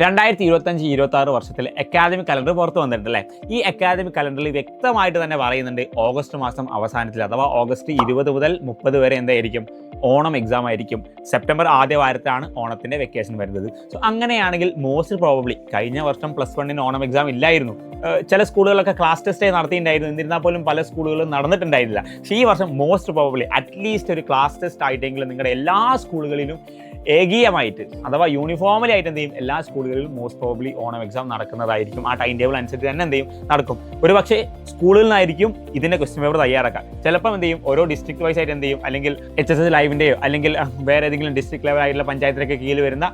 2025-26 വർഷത്തിൽ academic calendar പുറത്തു വന്നിട്ടുണ്ടല്ലേ. ഈ അക്കാദമിക് കലണ്ടറിൽ വ്യക്തമായിട്ട് തന്നെ പറയുന്നുണ്ട് ഓഗസ്റ്റ് മാസം അവസാനത്തിൽ അഥവാ ഓഗസ്റ്റ് 20 മുതൽ 30 വരെ എന്തായിരിക്കും ഓണം എക്സാം ആയിരിക്കും. സെപ്റ്റംബർ ആദ്യ വാരത്തിലാണ് ഓണത്തിൻ്റെ വെക്കേഷൻ വരുന്നത്. സോ അങ്ങനെയാണെങ്കിൽ മോസ്റ്റ് പ്രോബബ്ലി കഴിഞ്ഞ വർഷം +1 ഓണം എക്സാം ഇല്ലായിരുന്നു. ചില സ്കൂളുകളൊക്കെ ക്ലാസ് ടെസ്റ്റ് നടത്തിയിട്ടുണ്ടായിരുന്നു, എന്നിരുന്നാൽ പോലും പല സ്കൂളുകളും നടന്നിട്ടുണ്ടായിരുന്നില്ല. പക്ഷേ ഈ വർഷം മോസ്റ്റ് പ്രോബബ്ലി അറ്റ്ലീസ്റ്റ് ഒരു ക്ലാസ് ടെസ്റ്റ് ആയിട്ടെങ്കിലും നിങ്ങളുടെ എല്ലാ സ്കൂളുകളിലും ഏകീയമായിട്ട് അഥവാ യൂണിഫോമലി ആയിട്ട് എന്ത് ചെയ്യും, എല്ലാ സ്കൂളുകളിലും മോസ്റ്റ് പ്രോബബ്ലി ഓണം എക്സാം നടക്കുന്നതായിരിക്കും. ആ ടൈം ടേബിൾ അനുസരിച്ച് തന്നെ എന്ത് ചെയ്യും നടക്കും. ഒരു പക്ഷേ സ്കൂളിൽ നിന്നായിരിക്കും ഇതിൻ്റെ ക്വസ്റ്റ്യൻ പേപ്പർ തയ്യാറാക്കുക. ചിലപ്പോൾ എന്ത് ചെയ്യും ഓരോ ഡിസ്ട്രിക്ട് വൈസ് ആയിട്ട് എന്ത് ചെയ്യും, അല്ലെങ്കിൽ HSS ലൈവിൻ്റെയോ അല്ലെങ്കിൽ വേറെ ഏതെങ്കിലും ഡിസ്ട്രിക്ട് ലെവൽ ആയിട്ടുള്ള പഞ്ചായത്തിലൊക്കെ കീഴിൽ വരുന്ന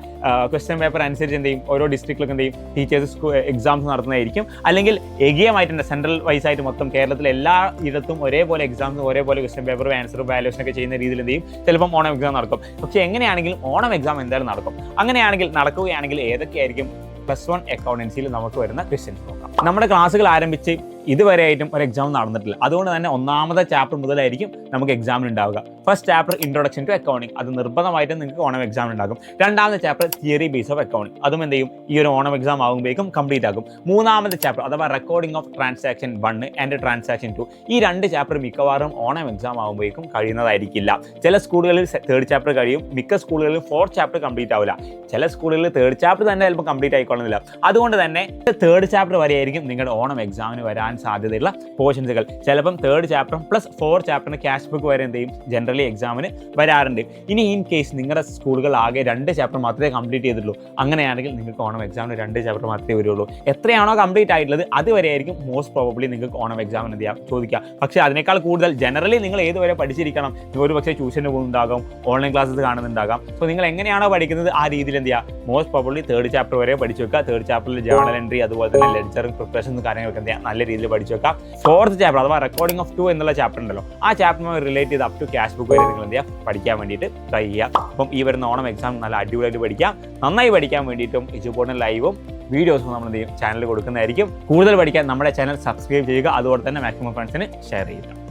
ക്വസ്റ്റ്യൻ പേപ്പർ അനുസരിച്ച് എന്ത് ചെയ്യും ഓരോ ഡിസ്ട്രിക്റ്റിലൊക്കെ എന്ത് ചെയ്യും ടീച്ചേഴ്സ് എക്സാംസ് നടത്തുന്നതായിരിക്കും. അല്ലെങ്കിൽ ഏകീയമായിട്ട് സെൻട്രൽ വൈസ് ആയിട്ട് മൊത്തം കേരളത്തിലെ എല്ലാ ഇടത്തും ഒരേപോലെ എക്സാംസ് ഒരേപോലെ ക്വസ്റ്റ്യൻ പേപ്പറും ആൻസറും വാല്യൂഷൻ ഒക്കെ ചെയ്യുന്ന രീതിയിൽ എന്ത് ചെയ്യും ചിലപ്പം ഓണം എക്സാം നടക്കും. പക്ഷേ എങ്ങനെയാണെങ്കിലും ഓണം എക്സാം എന്തായാലും നടക്കും. അങ്ങനെയാണെങ്കിൽ നടക്കുകയാണെങ്കിൽ ഏതൊക്കെയായിരിക്കും +1 അക്കൗണ്ടൻസിയിൽ നമുക്ക് വരുന്ന ക്വസ്റ്റ്യൻസ് നോക്കാം. നമ്മുടെ ക്ലാസ്സുകൾ ആരംഭിച്ച് ഇതുവരെയായിട്ടും ഒരു എക്സാം നടന്നിട്ടില്ല. അതുകൊണ്ട് തന്നെ ഒന്നാമത്തെ ചാപ്റ്റർ മുതലായിരിക്കും നമുക്ക് എക്സാമിന് ഉണ്ടാവുക. ഫസ്റ്റ് ചാപ്റ്റർ ഇൻട്രൊഡക്ഷൻ ടു അക്കൗണ്ടിങ്, അത് നിർബന്ധമായിട്ടും നിങ്ങൾക്ക് ഓണം എക്സാമിന് ഉണ്ടാകും. രണ്ടാമത്തെ ചാപ്റ്റർ തിയറി ബേസ് ഓഫ് അക്കൗണ്ടിങ്, അതും എന്ത് ചെയ്യും ഈ ഒരു ഓണം എക്സാം ആകുമ്പോഴേക്കും കംപ്ലീറ്റ് ആകും. മൂന്നാമത്തെ ചാപ്റ്റർ അഥവാ recording of transaction 1 and transaction 2, ഈ 2 ചാപ്റ്റർ മിക്കവാറും ഓണം എക്സാം ആകുമ്പോഴേക്കും കഴിയുന്നതായിരിക്കില്ല. ചില സ്കൂളുകളിൽ 3rd ചാപ്റ്റർ കഴിയും, മിക്ക സ്കൂളുകളിൽ 4th ചാപ്റ്റർ കംപ്ലീറ്റ് ആവില്ല. ചില സ്കൂളുകളിൽ 3rd ചാപ്റ്റർ തന്നെ ചിലപ്പോൾ കംപ്ലീറ്റ് ആയിക്കൊള്ളുന്നില്ല. അതുകൊണ്ട് തന്നെ 3rd ചാപ്റ്റർ വരെയായിരിക്കും നിങ്ങളുടെ ഓണം എക്സാമിന് വരാൻ സാധ്യതയുള്ള പോർഷൻസുകൾ. ചിലപ്പം 3rd ചാപ്റ്റർ +4 ചാപ്റ്ററിന് ക്യാഷ് ബുക്ക് വരെ എന്ത് ചെയ്യും ജനറലി എക്സാമിന് വരാറുണ്ട്. ഇനി ഇൻ കേസ് നിങ്ങളുടെ സ്കൂളുകൾ ആകെ 2 ചാപ്റ്റർ മാത്രമേ കംപ്ലീറ്റ് ചെയ്തിട്ടുള്ളൂ, അങ്ങനെയാണെങ്കിൽ നിങ്ങൾക്ക് ഓണം എക്സാമിന് 2 ചാപ്റ്റർ മാത്രമേ വരുള്ളൂ. എത്രയാണോ കംപ്ലീറ്റ് ആയിട്ടുള്ളത് അതുവരെയായിരിക്കും മോസ്റ്റ് പ്രോബബ്ലി നിങ്ങൾക്ക് ഓണം എക്സാമിന് എന്ത് ചെയ്യാം ചോദിക്കുക. പക്ഷേ അതിനേക്കാൾ കൂടുതൽ ജനറലി നിങ്ങൾ ഏതുവരെ പഠിച്ചിരിക്കണം, ഒരു പക്ഷേ ട്യൂഷന് പോകുന്നുണ്ടാകും, ഓൺലൈൻ ക്ലാസ്സസ് കാണുന്നുണ്ടാകാം. സോ നിങ്ങൾ എങ്ങനെയാണോ പഠിക്കുന്നത് ആ രീതിയിൽ എന്ത് ചെയ്യുക, മോസ്റ്റ് പ്രോബബ്ലി 3rd ചാപ്റ്റർ വരെ പഠിച്ചു വെക്കുക. 3rd ചാപ്റ്ററിൽ ജേർണൽ എൻട്രി അതുപോലെ തന്നെ ലെഡ്ജർ പ്രിപ്പറേഷൻസ് കാര്യങ്ങളൊക്കെ എന്ത് ചെയ്യുക നല്ല രീതിയിൽ പഠിച്ചു വെക്കാം. 4th ചാപ്റ്റർ അഥവാ റെക്കോർഡിംഗ് ഓഫ് 2 എന്നുള്ള ചാപ്റ്റർ ഉണ്ടല്ലോ, ആ ചാപ്റ്ററുമായി റിലേറ്റ് ചെയ്ത് അപ് ടു ക്യാഷ് ബുക്ക് വരെ നിങ്ങൾ എന്ത് ചെയ്യുക പഠിക്കാൻ വേണ്ടിയിട്ട് ട്രൈ ചെയ്യുക. അപ്പം ഈ വരുന്ന ഓണം എക്സാം നല്ല അടിപൊളിയായിട്ട് പഠിക്കാം. നന്നായി പഠിക്കാൻ വേണ്ടിയിട്ടും ഇതുപോലെ ലൈവും വീഡിയോസും നമ്മൾ എന്ത് ചെയ്യും ചാനലിൽ കൊടുക്കുന്നതായിരിക്കും. കൂടുതൽ പഠിക്കാൻ നമ്മുടെ ചാനൽ സബ്സ്ക്രൈബ് ചെയ്യുക, അതുപോലെ തന്നെ മാക്സിമം ഫ്രണ്ട്സിന് ഷെയർ ചെയ്യുക.